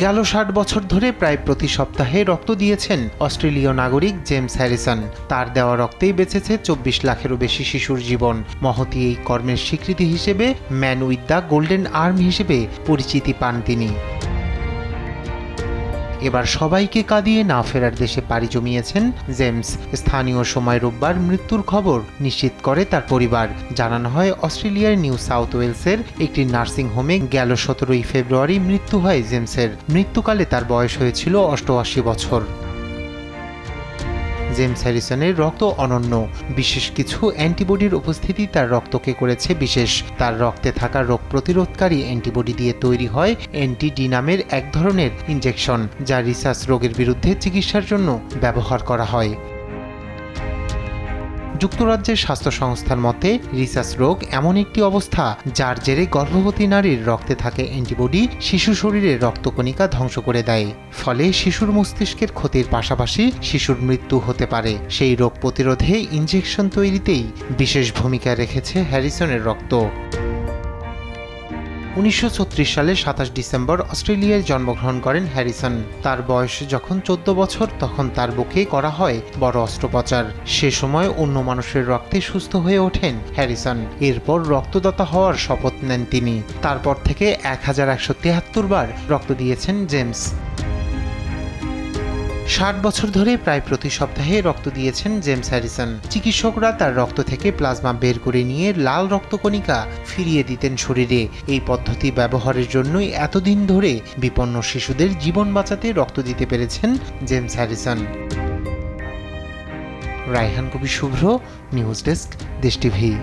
গেল ৬০ বছর ধরে প্রায় প্রতি সপ্তাহে রক্ত দিয়েছেন অস্ট্রেলীয় নাগরিক জেমস হ্যারিসন। তার দেওয়া রক্তেই বেঁচেছে ২৪ লাখেরও বেশি শিশুর জীবন। মহতী এই কর্মের স্বীকৃতি হিসেবে man with the golden arm হিসেবে পরিচিতি পান তিনি। এবার সবাইকে কাঁদিয়ে না ফেরার দেশে পাড়ি জমিয়েছেন জেমস। স্থানীয় সময় রোববার মৃত্যুর খবর নিশ্চিত করে তার পরিবার। জানানো হয়, অস্ট্রেলিয়ার নিউ সাউথ ওয়েলসের একটি নার্সিং হোমে গেল ১৭ই ফেব্রুয়ারি মৃত্যু হয় জেমসের। মৃত্যুকালে তার বয়স হয়েছিল ৮৮ বছর। জেমস হ্যারিসনের রক্ত অনন্য। বিশেষ কিছু অ্যান্টিবডির উপস্থিতি তার রক্তকে করেছে বিশেষ। তার রক্তে থাকা রোগ প্রতিরোধকারী অ্যান্টিবডি দিয়ে তৈরি হয় অ্যান্টি-ডি নামের এক ধরনের ইনজেকশন, যা রিসাস রোগের বিরুদ্ধে চিকিৎসার জন্য ব্যবহার করা হয়। যুক্তরাজ্যের স্বাস্থ্য সংস্থার মতে, রিসাস রোগ এমন একটি অবস্থা যার জেরে গর্ভবতী নারীর রক্তে থাকে অ্যান্টিবডি শিশু শরীরে রক্তকণিকা ধ্বংস করে দেয়। ফলে শিশুর মস্তিষ্কের ক্ষতির পাশাপাশি শিশুর মৃত্যু হতে পারে। সেই রোগ প্রতিরোধে ইনজেকশন তৈরিতেই বিশেষ ভূমিকা রেখেছে হ্যারিসনের রক্ত। ১৯৩৬ সালে ২৭ ডিসেম্বর অস্ট্রেলিয়ায় জন্মগ্রহণ করেন হ্যারিসন। তার বয়স যখন ১৪ বছর, তখন তার বুকে করা হয় বড় অস্ত্রোপচার। সে সময় অন্য মানুষের রক্তে সুস্থ হয়ে ওঠেন হ্যারিসন। এরপর রক্তদাতা হওয়ার শপথ নেন তিনি। তারপর থেকে ১১৭৩ বার রক্ত দিয়েছেন জেমস। ৬০ বছর ধরে প্রায় প্রতি সপ্তাহে রক্ত দিয়েছেন জেমস হ্যারিসন। চিকিৎসকরা তার রক্ত থেকে প্লাজমা বের করে নিয়ে লাল রক্তকণিকা ফিরিয়ে দিতেন শরীরে। এই পদ্ধতি ব্যবহারের জন্যই এতদিন ধরে বিপন্ন শিশুদের জীবন বাঁচাতে রক্ত দিতে পেরেছেন জেমস হ্যারিসন। রায়হান কবির শুভ্র, নিউজ ডেস্ক, দেশ টিভি।